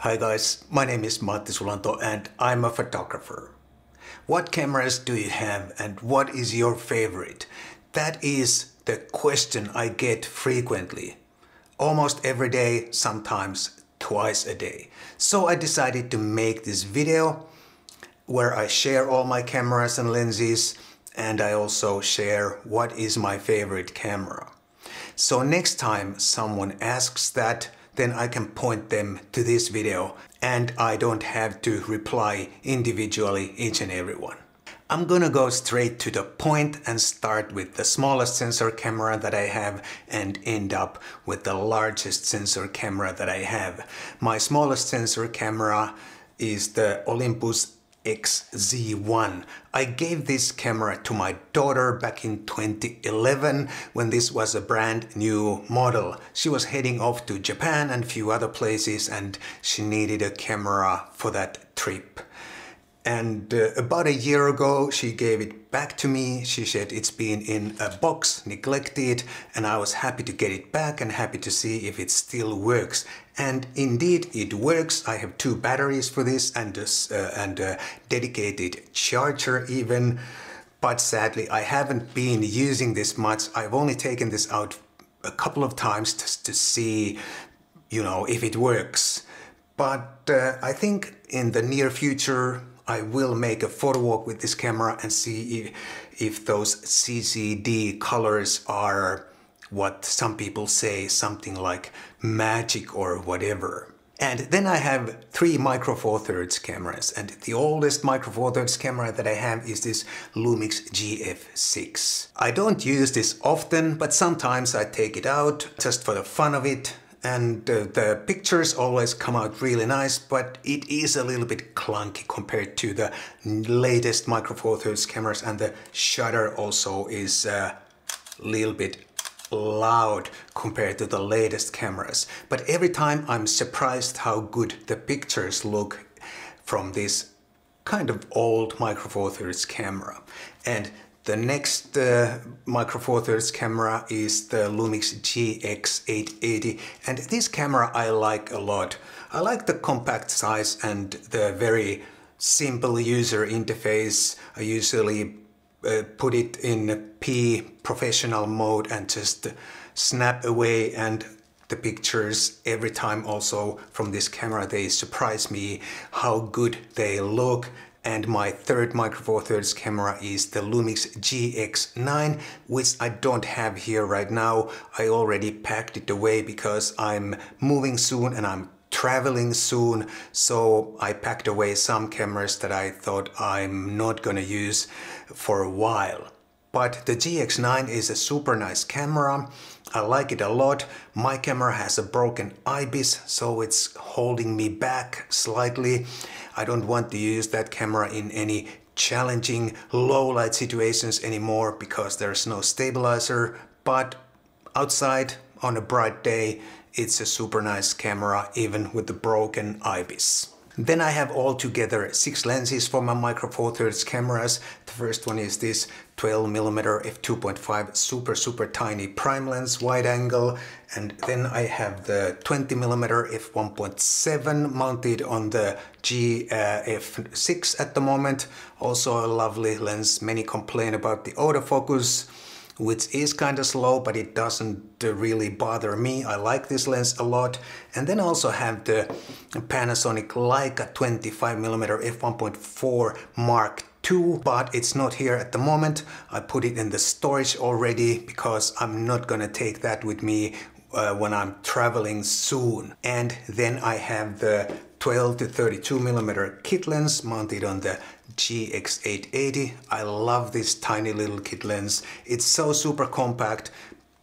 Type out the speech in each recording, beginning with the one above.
Hi guys, my name is Matti Sulanto and I'm a photographer. What cameras do you have and what is your favorite? That is the question I get frequently. Almost every day, sometimes twice a day. So I decided to make this video where I share all my cameras and lenses, and I also share what is my favorite camera. So next time someone asks that, then I can point them to this video and I don't have to reply individually each and every one. I'm gonna go straight to the point and start with the smallest sensor camera that I have and end up with the largest sensor camera that I have. My smallest sensor camera is the Olympus XZ1. I gave this camera to my daughter back in 2011 when this was a brand new model. She was heading off to Japan and a few other places and she needed a camera for that trip. And about a year ago she gave it back to me. She said it's been in a box, neglected, and I was happy to get it back and happy to see if it still works. And indeed it works. I have two batteries for this and a dedicated charger even. But sadly I haven't been using this much. I've only taken this out a couple of times just to see, if it works. But I think in the near future I will make a photo walk with this camera and see if those CCD colors are what some people say, something like magic or whatever. And then I have three micro four thirds cameras, and the oldest micro four thirds camera that I have is this Lumix GF6. I don't use this often, but sometimes I take it out just for the fun of it. And the pictures always come out really nice, but it is a little bit clunky compared to the latest micro four thirds cameras, and the shutter also is a little bit loud compared to the latest cameras. But every time I'm surprised how good the pictures look from this kind of old micro four thirds camera. And the next micro four thirds camera is the Lumix GX880, and this camera I like a lot. I like the compact size and the very simple user interface. I usually put it in P professional mode and just snap away, and the pictures every time also from this camera, they surprise me how good they look. And my third micro four thirds camera is the Lumix GX9, which I don't have here right now. I already packed it away because I'm moving soon and I'm traveling soon. So I packed away some cameras that I thought I'm not gonna use for a while. But the GX9 is a super nice camera. I like it a lot. My camera has a broken IBIS, so it's holding me back slightly. I don't want to use that camera in any challenging low light situations anymore because there's no stabilizer. But outside on a bright day, it's a super nice camera even with the broken IBIS. Then I have altogether 6 lenses for my micro four thirds cameras. The first one is this 12mm f2.5 super tiny prime lens wide angle, and then I have the 20mm f1.7 mounted on the GF6 at the moment. Also a lovely lens. Many complain about the autofocus, which is kind of slow, but it doesn't really bother me. I like this lens a lot. And then I also have the Panasonic Leica 25mm f1.4 Mark II, but it's not here at the moment. I put it in the storage already because I'm not gonna take that with me when I'm traveling soon. And then I have the 12 to 32mm kit lens mounted on the GX880. I love this tiny little kit lens. It's so super compact,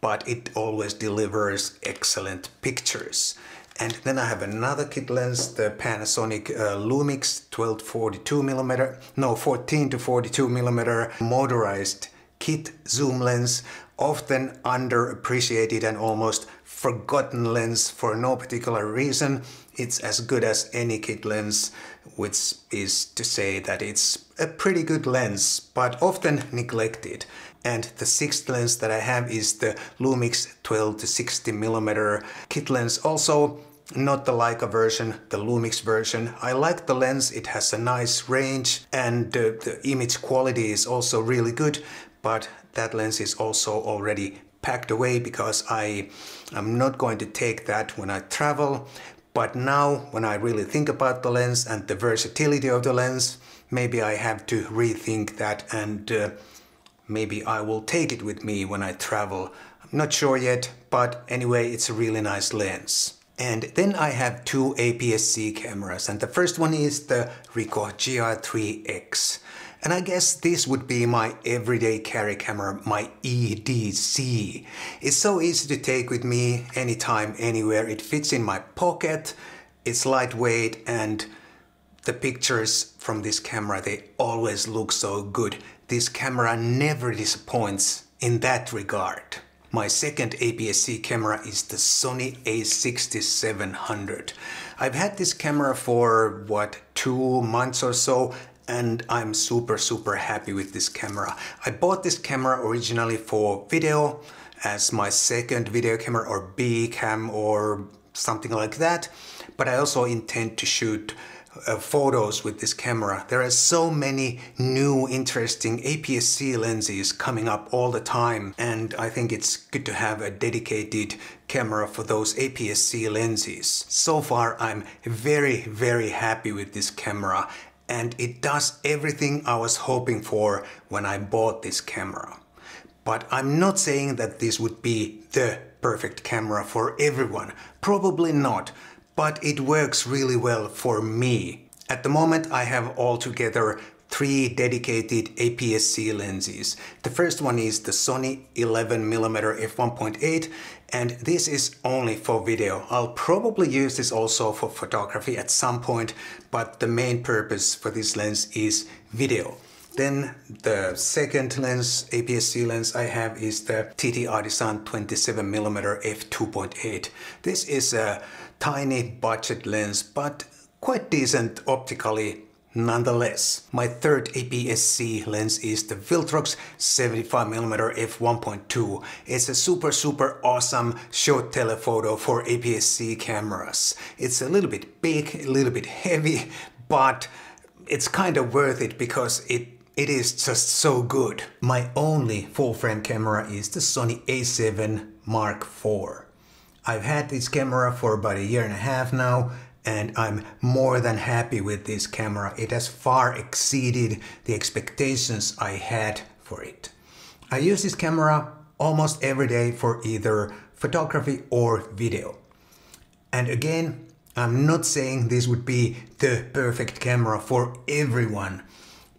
but it always delivers excellent pictures. And then I have another kit lens, the Panasonic Lumix 14 to 42mm motorized kit zoom lens. Often underappreciated and almost forgotten lens for no particular reason. It's as good as any kit lens, which is to say that it's a pretty good lens, but often neglected. And the sixth lens that I have is the Lumix 12 to 60mm kit lens, also not the Leica version, the Lumix version. I like the lens, it has a nice range and the image quality is also really good, but that lens is also already packed away because I am not going to take that when I travel. But now when I really think about the lens and the versatility of the lens, maybe I have to rethink that and maybe I will take it with me when I travel. I'm not sure yet, but anyway, it's a really nice lens. And then I have two APS-C cameras, and the first one is the Ricoh GR3X. And I guess this would be my everyday carry camera, my EDC. It's so easy to take with me anytime, anywhere. It fits in my pocket, it's lightweight, and the pictures from this camera, they always look so good. This camera never disappoints in that regard. My second APS-C camera is the Sony a6700. I've had this camera for, 2 months or so, and I'm super happy with this camera. I bought this camera originally for video, as my second video camera or B-cam or something like that, but I also intend to shoot photos with this camera. There are so many new interesting APS-C lenses coming up all the time, and I think it's good to have a dedicated camera for those APS-C lenses. So far I'm very happy with this camera, and it does everything I was hoping for when I bought this camera. But I'm not saying that this would be the perfect camera for everyone. Probably not. But it works really well for me. At the moment I have altogether 3 dedicated APS-C lenses. The first one is the Sony 11mm f1.8, and this is only for video. I'll probably use this also for photography at some point, but the main purpose for this lens is video. Then the second lens, APS-C lens I have is the TT Artisan 27mm f2.8. This is a tiny budget lens, but quite decent optically nonetheless. My third APS-C lens is the Viltrox 75mm f1.2. It's a super awesome short telephoto for APS-C cameras. It's a little bit big, a little bit heavy, but it's kind of worth it because it is just so good. My only full-frame camera is the Sony a7 Mark IV. I've had this camera for about 1.5 years now, and I'm more than happy with this camera. It has far exceeded the expectations I had for it. I use this camera almost every day for either photography or video. And again, I'm not saying this would be the perfect camera for everyone.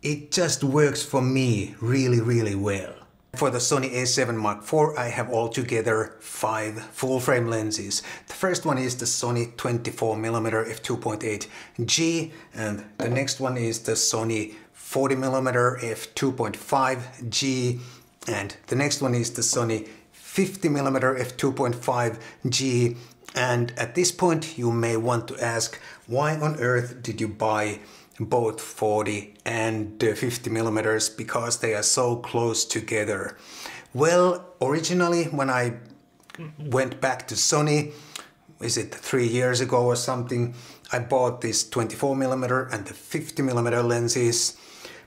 It just works for me really well. For the Sony a7 Mark IV, I have altogether 5 full-frame lenses. The first one is the Sony 24mm f2.8G, and the next one is the Sony 40mm f2.5G, and the next one is the Sony 50mm f2.5G. And at this point you may want to ask, why on earth did you buy both 40 and 50mm, because they are so close together? Well, originally when I went back to Sony, is it 3 years ago or something, I bought this 24mm and the 50mm lenses.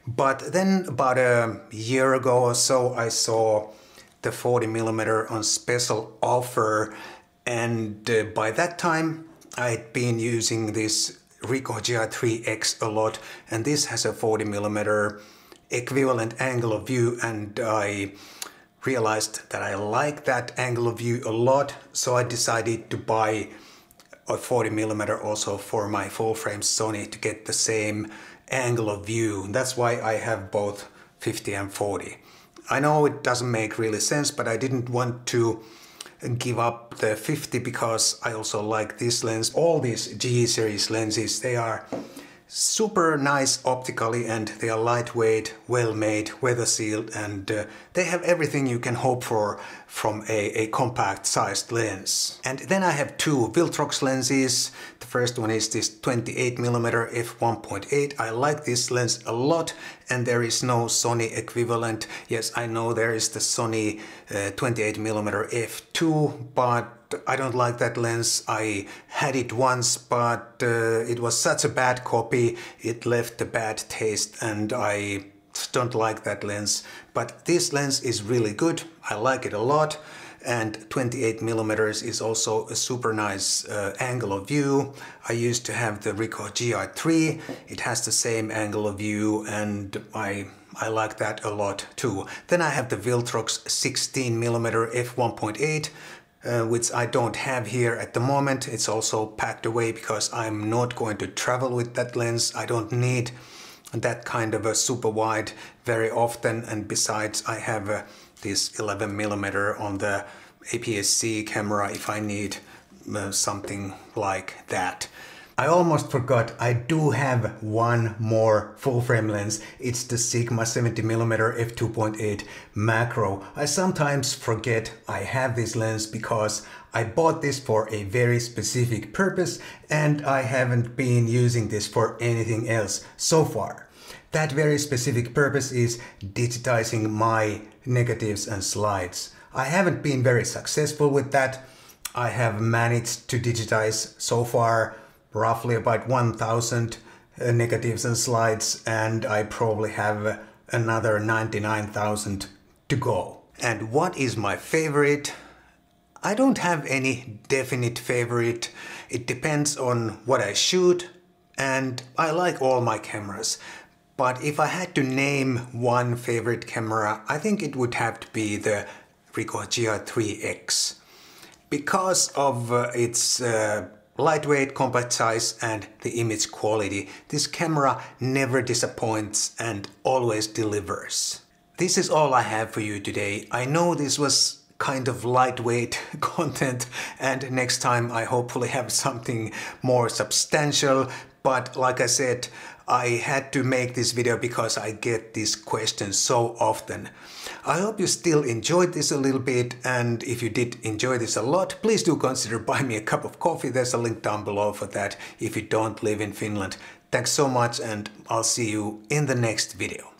But then about a year ago or so I saw the 40mm on special offer, and by that time I'd been using this Ricoh GR3X a lot, and this has a 40mm equivalent angle of view, and I realized that I like that angle of view a lot, so I decided to buy a 40mm also for my full-frame Sony to get the same angle of view. That's why I have both 50 and 40. I know it doesn't make really sense, but I didn't want to give up the 50 because I also like this lens. All these G series lenses, they are super nice optically, and they are lightweight, well made, weather sealed, and they have everything you can hope for from a compact sized lens. And then I have 2 Viltrox lenses. The first one is this 28mm f1.8. I like this lens a lot, and there is no Sony equivalent. Yes, I know there is the Sony 28mm f2, but I don't like that lens. I had it once, but it was such a bad copy, it left a bad taste, and I don't like that lens. But this lens is really good, I like it a lot. And 28mm is also a super nice angle of view. I used to have the Ricoh GR3, it has the same angle of view, and I like that a lot too. Then I have the Viltrox 16mm f1.8, which I don't have here at the moment. It's also packed away because I'm not going to travel with that lens. I don't need that kind of a super wide very often, and besides I have this 11mm on the APS-C camera if I need something like that. I almost forgot, I do have one more full frame lens. It's the Sigma 70mm f2.8 macro. I sometimes forget I have this lens because I bought this for a very specific purpose and I haven't been using this for anything else so far. That very specific purpose is digitizing my negatives and slides. I haven't been very successful with that. I have managed to digitize so far roughly about 1000 negatives and slides, and I probably have another 99,000 to go. And what is my favorite? I don't have any definite favorite. It depends on what I shoot, and I like all my cameras. But if I had to name one favorite camera, I think it would have to be the Ricoh GR3X. Because of its lightweight, compact size and the image quality, this camera never disappoints and always delivers. This is all I have for you today. I know this was kind of lightweight content, and next time I hopefully have something more substantial, but like I said, I had to make this video because I get these questions so often. I hope you still enjoyed this a little bit, and if you did enjoy this a lot, please do consider buying me a cup of coffee. There's a link down below for that if you don't live in Finland. Thanks so much, and I'll see you in the next video.